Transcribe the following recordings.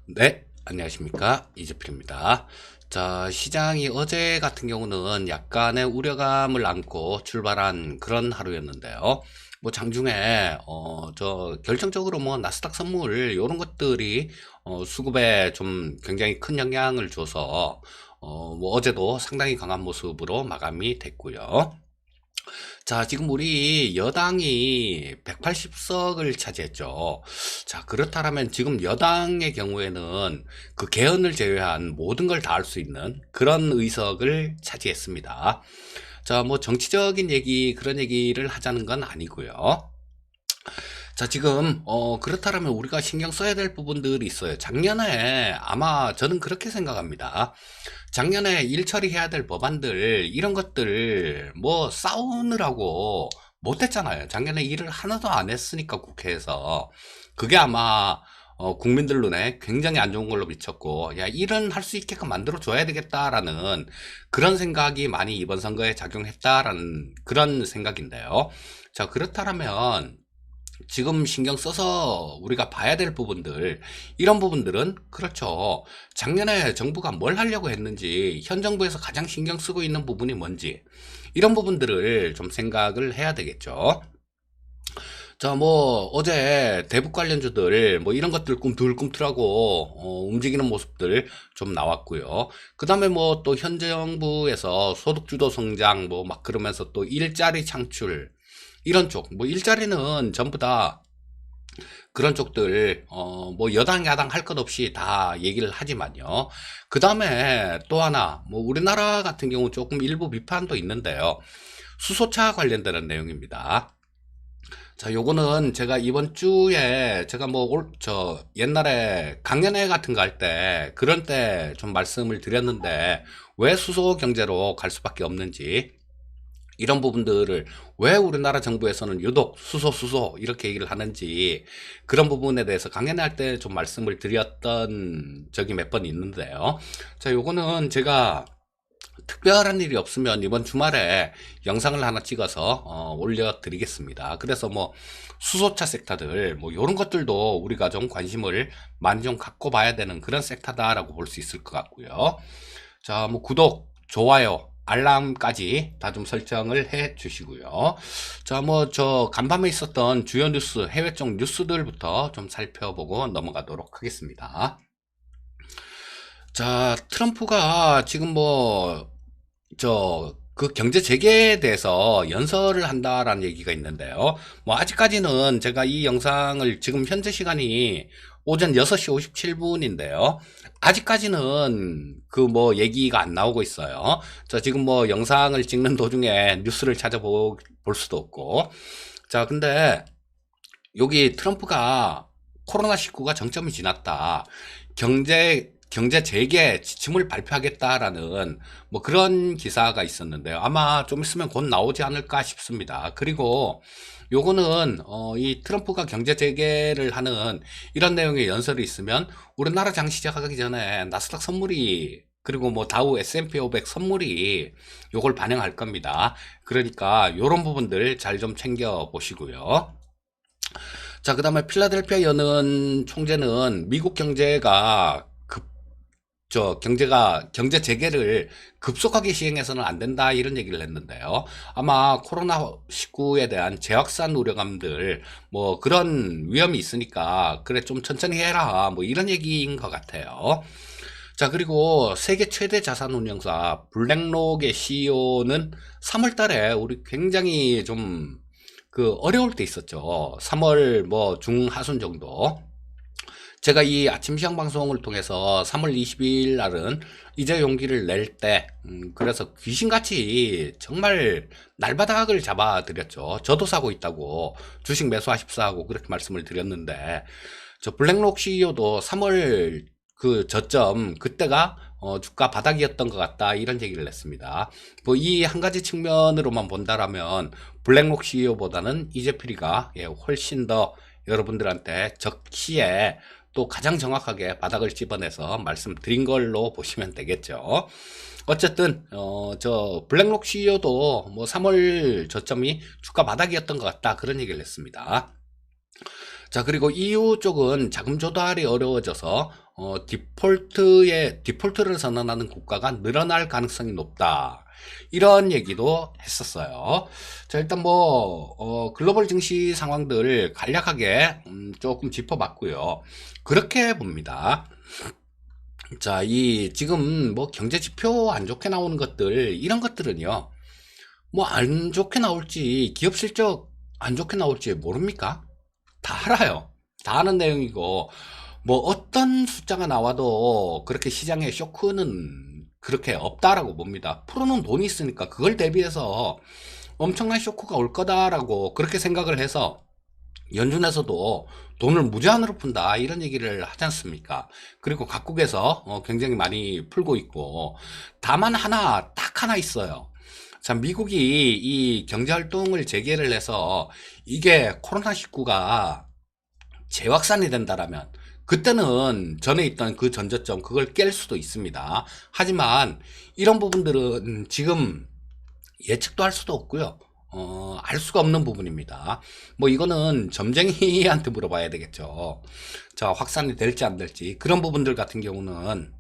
네, 안녕하십니까. 이재필입니다. 자, 시장이 어제 같은 경우는 약간의 우려감을 안고 출발한 그런 하루였는데요. 뭐 장중에 결정적으로 뭐 나스닥 선물 이런 것들이 수급에 좀 굉장히 큰 영향을 줘서 뭐 어제도 상당히 강한 모습으로 마감이 됐고요. 자, 지금 우리 여당이 180석을 차지했죠. 자, 그렇다면 지금 여당의 경우에는 그 개헌을 제외한 모든 걸 다 할 수 있는 그런 의석을 차지했습니다. 자, 뭐 정치적인 얘기, 그런 얘기를 하자는 건 아니고요. 자, 지금 그렇다면 우리가 신경 써야 될 부분들이 있어요. 작년에 아마 저는 그렇게 생각합니다. 작년에 일 처리해야 될 법안들 이런 것들 뭐 싸우느라고 못했잖아요. 작년에 일을 하나도 안 했으니까 국회에서 그게 아마 국민들 눈에 굉장히 안 좋은 걸로 비쳤고, 야, 일은 할 수 있게끔 만들어 줘야 되겠다라는 그런 생각이 많이 이번 선거에 작용했다라는 그런 생각인데요. 자, 그렇다면 지금 신경 써서 우리가 봐야 될 부분들, 이런 부분들은 그렇죠. 작년에 정부가 뭘 하려고 했는지, 현 정부에서 가장 신경 쓰고 있는 부분이 뭔지, 이런 부분들을 좀 생각을 해야 되겠죠. 자, 뭐 어제 대북 관련주들 뭐 이런 것들 꿈틀꿈틀하고 움직이는 모습들 좀 나왔고요. 그 다음에 뭐 또 현 정부에서 소득주도 성장 뭐 막 그러면서 또 일자리 창출 이런 쪽, 뭐 일자리는 전부 다 그런 쪽들, 뭐 여당, 야당 할 것 없이 다 얘기를 하지만요. 그 다음에 또 하나, 뭐 우리나라 같은 경우 조금 일부 비판도 있는데요. 수소차 관련되는 내용입니다. 자, 요거는 제가 이번 주에 제가 뭐 옛날에 강연회 같은 거 할 때 그런 때 좀 말씀을 드렸는데 왜 수소 경제로 갈 수밖에 없는지 이런 부분들을 왜 우리나라 정부에서는 유독 수소 이렇게 얘기를 하는지 그런 부분에 대해서 강연회 할 때 좀 말씀을 드렸던 적이 몇 번 있는데요. 자, 요거는 제가 특별한 일이 없으면 이번 주말에 영상을 하나 찍어서 올려드리겠습니다. 그래서 뭐 수소차 섹터들 뭐 이런 것들도 우리가 좀 관심을 많이 좀 갖고 봐야 되는 그런 섹터다라고 볼 수 있을 것 같고요. 자, 뭐 구독, 좋아요, 알람까지 다 좀 설정을 해 주시고요. 자, 뭐 저 간밤에 있었던 주요 뉴스, 해외 쪽 뉴스들부터 좀 살펴보고 넘어가도록 하겠습니다. 자, 트럼프가 지금 뭐 그 경제 재개에 대해서 연설을 한다라는 얘기가 있는데요. 뭐 아직까지는 제가 이 영상을 지금 현재 시간이 오전 6시 57분인데요. 아직까지는 그 뭐 얘기가 안 나오고 있어요. 자, 지금 뭐 영상을 찍는 도중에 뉴스를 찾아볼 수도 없고. 자, 근데 여기 트럼프가 코로나19가 정점이 지났다. 경제 재개 지침을 발표하겠다라는 뭐 그런 기사가 있었는데요. 아마 좀 있으면 곧 나오지 않을까 싶습니다. 그리고 요거는 이 트럼프가 경제 재개를 하는 이런 내용의 연설이 있으면 우리나라 장 시작하기 전에 나스닥 선물이 그리고 뭐 다우 S&P 500 선물이 요걸 반영할 겁니다. 그러니까 요런 부분들 잘 좀 챙겨 보시고요. 자, 그 다음에 필라델피아 연은 총재는 미국 경제가 경제 재개를 급속하게 시행해서는 안 된다, 이런 얘기를 했는데요. 아마 코로나19에 대한 재확산 우려감들, 뭐 그런 위험이 있으니까, 그래, 좀 천천히 해라, 뭐 이런 얘기인 것 같아요. 자, 그리고 세계 최대 자산 운용사 블랙록의 CEO는 3월 달에 우리 굉장히 좀 그 어려울 때 있었죠. 3월 뭐 중하순 정도. 제가 이 아침 시장 방송을 통해서 3월 22일 날은 이제 용기를 낼 때, 그래서 귀신같이 정말 날바닥을 잡아드렸죠. 저도 사고 있다고, 주식 매수하십사 하고 그렇게 말씀을 드렸는데, 저 블랙록 CEO도 3월 그 저점, 그때가 주가 바닥이었던 것 같다, 이런 얘기를 했습니다. 뭐 이 한 가지 측면으로만 본다라면, 블랙록 CEO보다는 이재필이가 훨씬 더 여러분들한테 적시에 또 가장 정확하게 바닥을 집어내서 말씀드린 걸로 보시면 되겠죠. 어쨌든 저 블랙록 CEO도 뭐 3월 저점이 주가 바닥이었던 것 같다, 그런 얘기를 했습니다. 자, 그리고 EU 쪽은 자금 조달이 어려워져서 디폴트를 선언하는 국가가 늘어날 가능성이 높다. 이런 얘기도 했었어요. 자, 일단 글로벌 증시 상황들 간략하게 조금 짚어봤고요. 그렇게 봅니다. 자, 지금 경제 지표 안 좋게 나오는 것들, 이런 것들은요, 안 좋게 나올지, 기업 실적 안 좋게 나올지 모릅니까? 다 알아요. 다 아는 내용이고, 어떤 숫자가 나와도 그렇게 시장에 쇼크는 그렇게 없다라고 봅니다. 프로는 돈이 있으니까 그걸 대비해서 엄청난 쇼크가 올 거다라고 그렇게 생각을 해서 연준에서도 돈을 무제한으로 푼다 이런 얘기를 하지 않습니까? 그리고 각국에서 굉장히 많이 풀고 있고, 다만 딱 하나 있어요. 자, 미국이 이 경제활동을 재개를 해서 이게 코로나19가 재확산이 된다라면 그때는 전에 있던 그 전저점 그걸 깰 수도 있습니다. 하지만 이런 부분들은 지금 예측도 할 수도 없고요. 알 수가 없는 부분입니다. 이거는 점쟁이한테 물어봐야 되겠죠. 자, 확산이 될지 안 될지. 그런 부분들 같은 경우는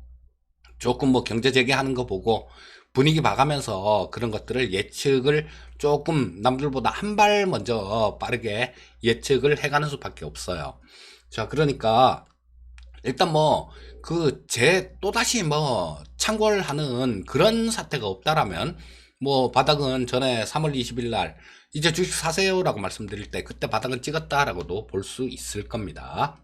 조금 경제 재개하는 거 보고 분위기 봐가면서 그런 것들을 예측을 조금 남들보다 한 발 먼저 빠르게 예측을 해가는 수밖에 없어요. 자, 그러니까 일단 또다시 창궐 하는 그런 사태가 없다라면, 바닥은 전에 3월 20일 날, 이제 주식 사세요라고 말씀드릴 때, 그때 바닥은 찍었다라고도 볼 수 있을 겁니다.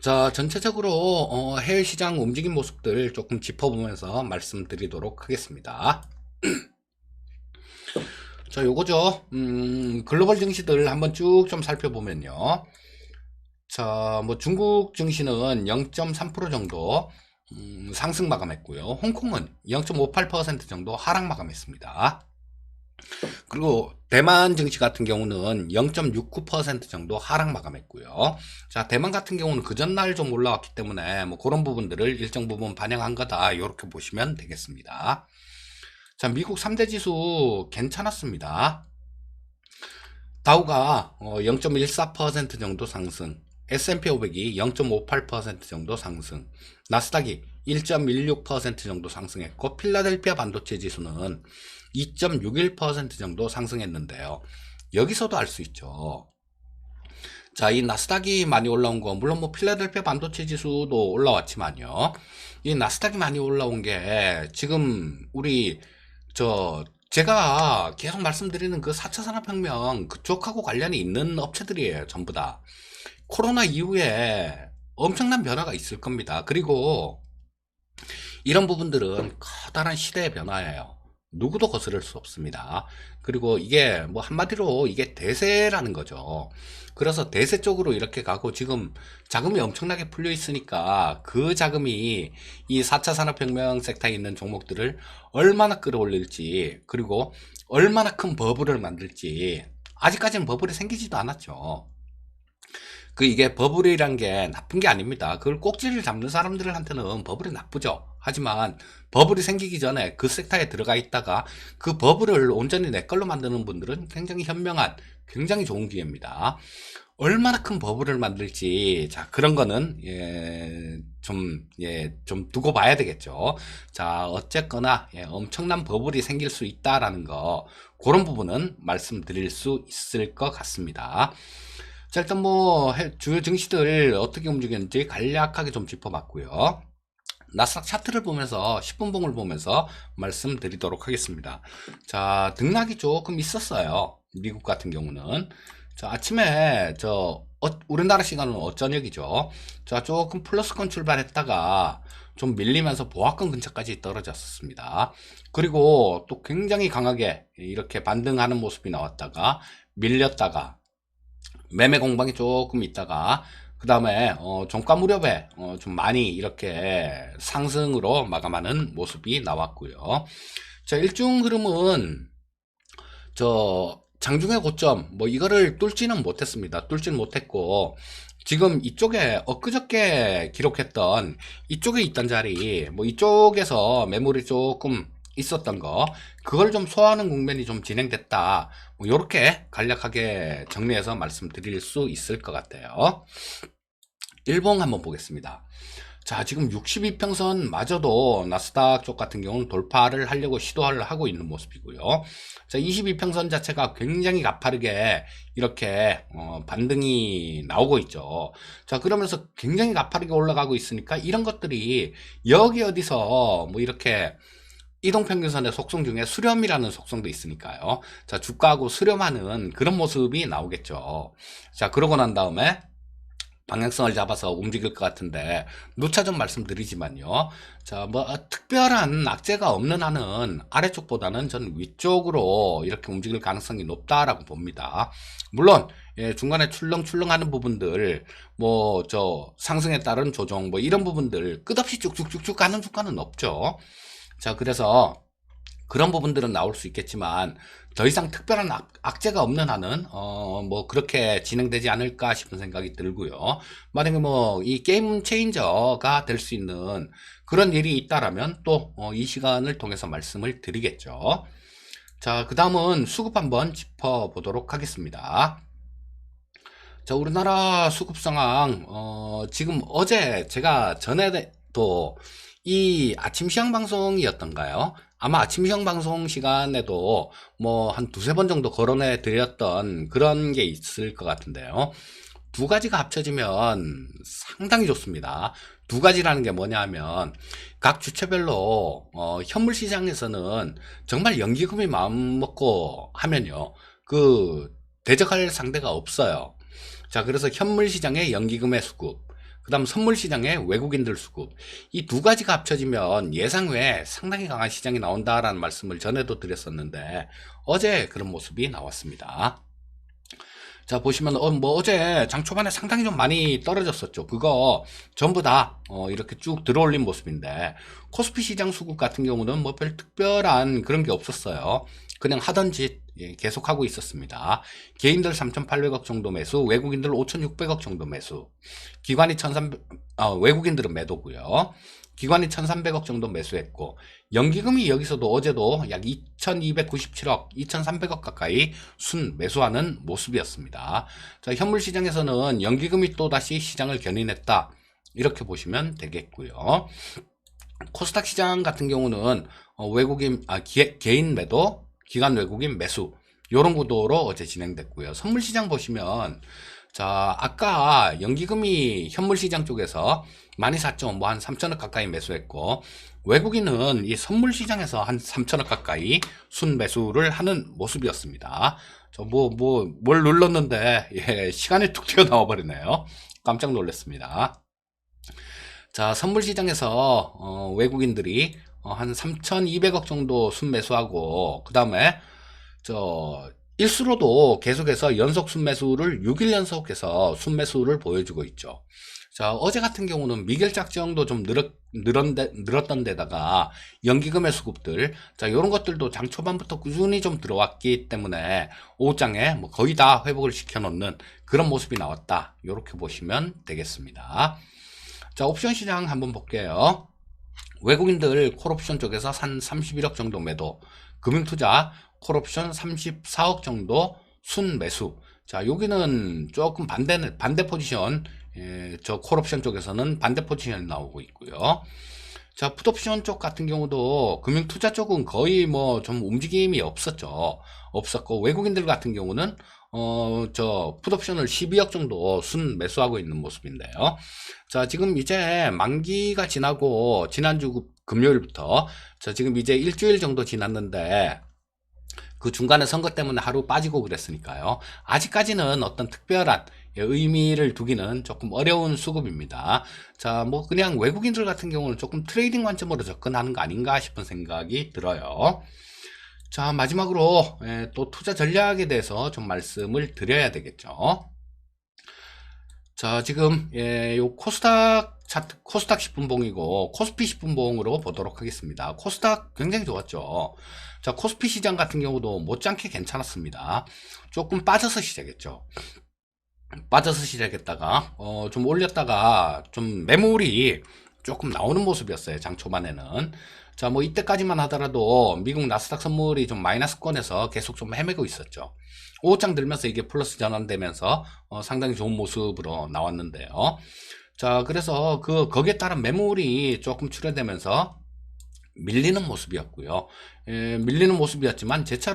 자, 전체적으로, 해외 시장 움직임 모습들 조금 짚어보면서 말씀드리도록 하겠습니다. 자, 요거죠. 글로벌 증시들 한번 쭉 좀 살펴보면요. 자, 중국 증시는 0.3% 정도 상승 마감했고요. 홍콩은 0.58% 정도 하락 마감했습니다. 그리고 대만 증시 같은 경우는 0.69% 정도 하락 마감했고요. 자, 대만 같은 경우는 그 전날 좀 올라왔기 때문에 그런 부분들을 일정 부분 반영한 거다, 이렇게 보시면 되겠습니다. 자, 미국 3대 지수 괜찮았습니다. 다우가 0.14% 정도 상승, S&P 500이 0.58% 정도 상승, 나스닥이 1.16% 정도 상승했고, 필라델피아 반도체 지수는 2.61% 정도 상승했는데요. 여기서도 알 수 있죠. 자, 이 나스닥이 많이 올라온 거, 물론 필라델피아 반도체 지수도 올라왔지만요. 이 나스닥이 많이 올라온 게 지금 제가 계속 말씀드리는 그 4차 산업혁명 그쪽하고 관련이 있는 업체들이에요. 전부 다. 코로나 이후에 엄청난 변화가 있을 겁니다. 그리고 이런 부분들은 커다란 시대의 변화예요. 누구도 거스를 수 없습니다. 그리고 이게 한마디로 이게 대세라는 거죠. 그래서 대세 쪽으로 이렇게 가고, 지금 자금이 엄청나게 풀려 있으니까 그 자금이 이 4차 산업혁명 섹터에 있는 종목들을 얼마나 끌어올릴지, 그리고 얼마나 큰 버블을 만들지, 아직까지는 버블이 생기지도 않았죠. 이게 버블이란 게 나쁜 게 아닙니다. 그걸 꼭지를 잡는 사람들한테는 버블이 나쁘죠. 하지만 버블이 생기기 전에 그 섹터에 들어가 있다가 그 버블을 온전히 내 걸로 만드는 분들은 굉장히 현명한, 굉장히 좋은 기회입니다. 얼마나 큰 버블을 만들지, 자, 그런 거는 좀 두고 봐야 되겠죠. 자, 어쨌거나 엄청난 버블이 생길 수 있다라는 거, 그런 부분은 말씀드릴 수 있을 것 같습니다. 자, 일단 주요 증시들 어떻게 움직였는지 간략하게 좀 짚어봤고요. 나스닥 차트를 보면서 10분 봉을 보면서 말씀드리도록 하겠습니다. 자, 등락이 조금 있었어요. 미국 같은 경우는. 자, 아침에 우리나라 시간은 어저녁이죠. 자, 조금 플러스권 출발했다가 좀 밀리면서 보합권 근처까지 떨어졌었습니다. 그리고 또 굉장히 강하게 이렇게 반등하는 모습이 나왔다가 밀렸다가 매매 공방이 조금 있다가 그 다음에 종가 무렵에 좀 많이 이렇게 상승으로 마감하는 모습이 나왔고요. 자, 일중 흐름은 장중의 고점 이거를 뚫지는 못했습니다. 뚫지는 못했고, 지금 이쪽에 엊그저께 기록했던 이쪽에 있던 자리, 이쪽에서 매물이 조금 있었던 거, 그걸 좀 소화하는 국면이 좀 진행됐다. 뭐 요렇게 간략하게 정리해서 말씀드릴 수 있을 것 같아요. 일봉 한번 보겠습니다. 자, 지금 62평선 마저도 나스닥 쪽 같은 경우는 돌파를 하려고 시도를 하고 있는 모습이고요. 자, 22평선 자체가 굉장히 가파르게 이렇게 반등이 나오고 있죠. 자, 그러면서 굉장히 가파르게 올라가고 있으니까 이런 것들이 여기 어디서 뭐 이렇게 이동평균선의 속성 중에 수렴이라는 속성도 있으니까요. 자, 주가하고 수렴하는 그런 모습이 나오겠죠. 자, 그러고 난 다음에 방향성을 잡아서 움직일 것 같은데, 누차 좀 말씀드리지만요. 자, 뭐 특별한 악재가 없는 한은 아래쪽보다는 저는 위쪽으로 이렇게 움직일 가능성이 높다라고 봅니다. 물론 예, 중간에 출렁출렁하는 부분들, 뭐 저 상승에 따른 조정, 뭐 이런 부분들 끝없이 쭉쭉쭉쭉 가는 주가는 없죠. 자, 그래서 그런 부분들은 나올 수 있겠지만 더 이상 특별한 악재가 없는 한은 뭐 그렇게 진행되지 않을까 싶은 생각이 들고요. 만약에 뭐 이 게임 체인저가 될 수 있는 그런 일이 있다라면 또 이 시간을 통해서 말씀을 드리겠죠. 자, 그 다음은 수급 한번 짚어보도록 하겠습니다. 자, 우리나라 수급 상황, 지금 어제 제가 전에도 이 아침 시황 방송이었던가요? 아마 아침 시황 방송 시간에도 뭐 한 두세 번 정도 거론해 드렸던 그런 게 있을 것 같은데요. 두 가지가 합쳐지면 상당히 좋습니다. 두 가지라는 게 뭐냐 하면 각 주체별로 현물 시장에서는 정말 연기금이 마음 먹고 하면요. 그 대적할 상대가 없어요. 자, 그래서 현물 시장의 연기금의 수급, 그 다음 선물 시장의 외국인들 수급, 이 두 가지가 합쳐지면 예상 외에 상당히 강한 시장이 나온다라는 말씀을 전에도 드렸었는데 어제 그런 모습이 나왔습니다. 자, 보시면 뭐 어제 장 초반에 상당히 좀 많이 떨어졌었죠. 그거 전부 다 이렇게 쭉 들어올린 모습인데 코스피 시장 수급 같은 경우는 뭐 별 특별한 그런 게 없었어요. 그냥 하던 짓 계속하고 있었습니다. 개인들 3,800억 정도 매수, 외국인들 5,600억 정도 매수, 기관이 1,300, 외국인들은 매도고요. 기관이 1,300억 정도 매수했고, 연기금이 여기서도 어제도 약 2,297억, 2,300억 가까이 순 매수하는 모습이었습니다. 자, 현물 시장에서는 연기금이 또다시 시장을 견인했다. 이렇게 보시면 되겠고요. 코스닥 시장 같은 경우는 개인 매도, 기관 외국인 매수, 이런 구도로 어제 진행됐고요. 선물 시장 보시면 자, 아까 연기금이 현물 시장 쪽에서 많이 샀죠. 뭐 한 3천억 가까이 매수했고, 외국인은 이 선물 시장에서 한 3천억 가까이 순 매수를 하는 모습이었습니다. 뭘 눌렀는데, 예, 시간이 툭 튀어나와 버리네요. 깜짝 놀랐습니다. 자, 선물 시장에서, 외국인들이 한 3,200억 정도 순 매수하고, 그 다음에, 일수로도 계속해서 연속 순매수를 6일 연속해서 순매수를 보여주고 있죠. 자, 어제 같은 경우는 미결작정도 좀 늘었던 데다가 연기금의 수급들, 자, 요런 것들도 장 초반부터 꾸준히 좀 들어왔기 때문에 오후장에 뭐 거의 다 회복을 시켜놓는 그런 모습이 나왔다. 요렇게 보시면 되겠습니다. 자, 옵션 시장 한번 볼게요. 외국인들 콜옵션 쪽에서 한 31억 정도 매도, 금융투자 콜옵션 34억 정도 순 매수. 자, 여기는 조금 반대 포지션, 저 콜옵션 쪽에서는 반대 포지션이 나오고 있고요. 자, 풋옵션 쪽 같은 경우도 금융투자 쪽은 거의 뭐 좀 움직임이 없었고, 외국인들 같은 경우는 저 풋옵션을 12억 정도 순 매수하고 있는 모습인데요. 자, 지금 이제 만기가 지나고 지난주 금요일부터 지금 이제 일주일 정도 지났는데 그 중간에 선거 때문에 하루 빠지고 그랬으니까요. 아직까지는 어떤 특별한 의미를 두기는 조금 어려운 수급입니다. 자, 뭐 그냥 외국인들 같은 경우는 조금 트레이딩 관점으로 접근하는 거 아닌가 싶은 생각이 들어요. 자, 마지막으로 또 투자 전략에 대해서 좀 말씀을 드려야 되겠죠. 자, 지금 요 코스닥 차트, 코스닥 10분봉이고 코스피 10분봉으로 보도록 하겠습니다. 코스닥 굉장히 좋았죠. 자, 코스피 시장 같은 경우도 못지않게 괜찮았습니다. 조금 빠져서 시작했죠. 빠져서 시작했다가 좀 올렸다가 좀 매물이 조금 나오는 모습이었어요. 장 초반에는. 자, 뭐 이때까지만 하더라도 미국 나스닥 선물이 좀 마이너스권에서 계속 좀 헤매고 있었죠. 5장 들면서 이게 플러스 전환되면서 상당히 좋은 모습으로 나왔는데요. 자, 그래서 거기에 따른 매물이 조금 출현되면서 밀리는 모습이었고요. 밀리는 모습이었지만 제 차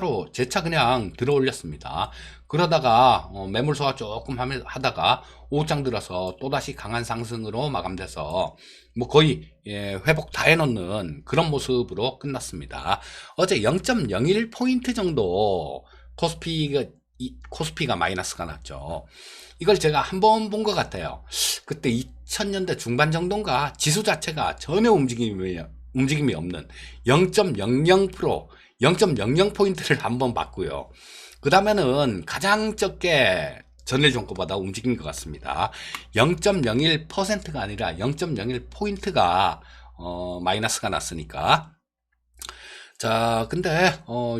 그냥 들어 올렸습니다. 그러다가 매물 소화 조금 하다가 5장 들어서 또다시 강한 상승으로 마감돼서 뭐 거의 회복 다 해놓는 그런 모습으로 끝났습니다. 어제 0.01포인트 정도 코스피가 마이너스가 났죠. 이걸 제가 한번 본 것 같아요. 그때 2000년대 중반 정도인가 지수 자체가 전혀 움직임이 없는 0.00%, 0.00포인트를 한번 봤고요. 그 다음에는 가장 적게 전일 종가보다 움직인 것 같습니다. 0.01%가 아니라 0.01포인트가 마이너스가 났으니까. 자, 근데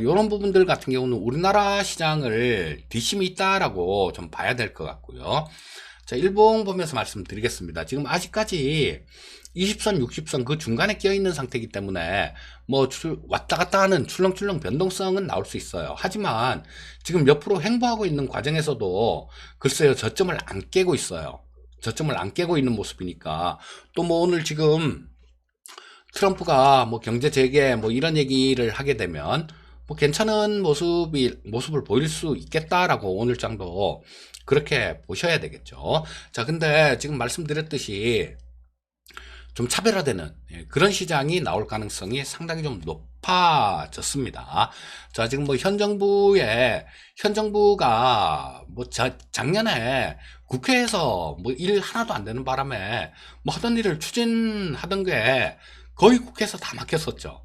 이런 부분들 같은 경우는 우리나라 시장을 뒷심이 있다라고 좀 봐야 될 것 같고요. 자, 일봉 보면서 말씀드리겠습니다. 지금 아직까지 20선, 60선 그 중간에 껴있는 상태이기 때문에 뭐 왔다 갔다 하는 출렁출렁 변동성은 나올 수 있어요. 하지만 지금 옆으로 횡보하고 있는 과정에서도 글쎄요, 저점을 안 깨고 있어요. 저점을 안 깨고 있는 모습이니까 또 뭐 오늘 지금 트럼프가 뭐 경제 재개 뭐 이런 얘기를 하게 되면 뭐 괜찮은 모습을 보일 수 있겠다라고 오늘 장도 그렇게 보셔야 되겠죠. 자, 근데 지금 말씀드렸듯이 좀 차별화되는 그런 시장이 나올 가능성이 상당히 좀 높아졌습니다. 자, 지금 뭐 현 정부가 뭐 작년에 국회에서 뭐 일 하나도 안 되는 바람에 뭐 하던 일을 추진하던 게 거의 국회에서 다 막혔었죠.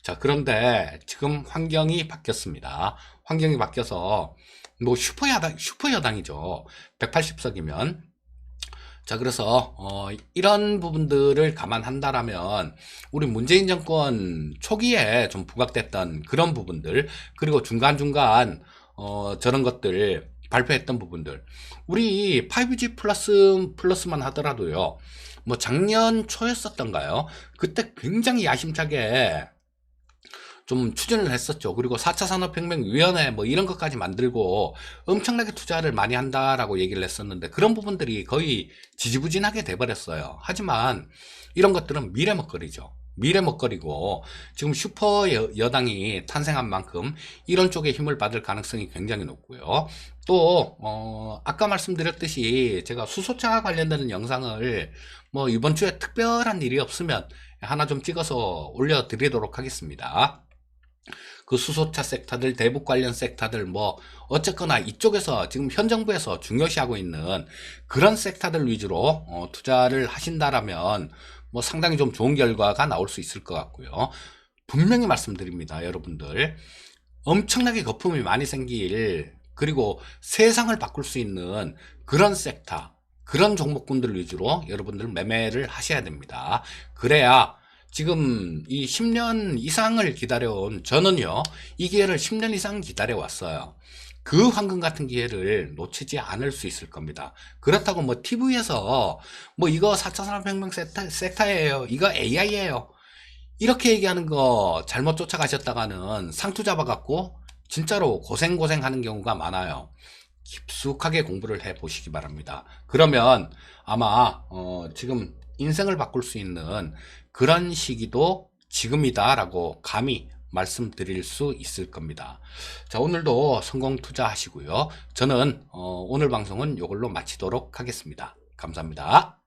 자, 그런데 지금 환경이 바뀌었습니다. 환경이 바뀌어서 뭐 슈퍼여당이죠. 180석이면. 자, 그래서 이런 부분들을 감안한다라면 우리 문재인 정권 초기에 좀 부각됐던 그런 부분들, 그리고 중간중간 저런 것들 발표했던 부분들, 우리 5G 플러스만 하더라도요, 뭐 작년 초였었던가요? 그때 굉장히 야심차게 좀 추진을 했었죠. 그리고 4차 산업혁명위원회 뭐 이런 것까지 만들고 엄청나게 투자를 많이 한다라고 얘기를 했었는데 그런 부분들이 거의 지지부진하게 돼버렸어요. 하지만 이런 것들은 미래먹거리죠. 미래먹거리고 지금 슈퍼 여당이 탄생한 만큼 이런 쪽에 힘을 받을 가능성이 굉장히 높고요. 또 아까 말씀드렸듯이 제가 수소차 관련되는 영상을 뭐 이번 주에 특별한 일이 없으면 하나 좀 찍어서 올려드리도록 하겠습니다. 그 수소차 섹터들, 대북 관련 섹터들, 뭐 어쨌거나 이쪽에서 지금 현 정부에서 중요시하고 있는 그런 섹터들 위주로 투자를 하신다라면 뭐 상당히 좀 좋은 결과가 나올 수 있을 것 같고요. 분명히 말씀드립니다, 여러분들. 엄청나게 거품이 많이 생길, 그리고 세상을 바꿀 수 있는 그런 섹터, 그런 종목군들 위주로 여러분들 매매를 하셔야 됩니다. 그래야 지금 이 10년 이상을 기다려온 저는요, 이 기회를 10년 이상 기다려왔어요. 그 황금 같은 기회를 놓치지 않을 수 있을 겁니다. 그렇다고 뭐 TV에서 뭐 이거 4차 산업혁명 섹터예요, 이거 AI예요, 이렇게 얘기하는 거 잘못 쫓아가셨다가는 상투 잡아갖고 진짜로 고생하는 경우가 많아요. 깊숙하게 공부를 해 보시기 바랍니다. 그러면 아마 지금 인생을 바꿀 수 있는 그런 시기도 지금이다라고 감히 말씀드릴 수 있을 겁니다. 자, 오늘도 성공 투자하시고요. 저는 오늘 방송은 이걸로 마치도록 하겠습니다. 감사합니다.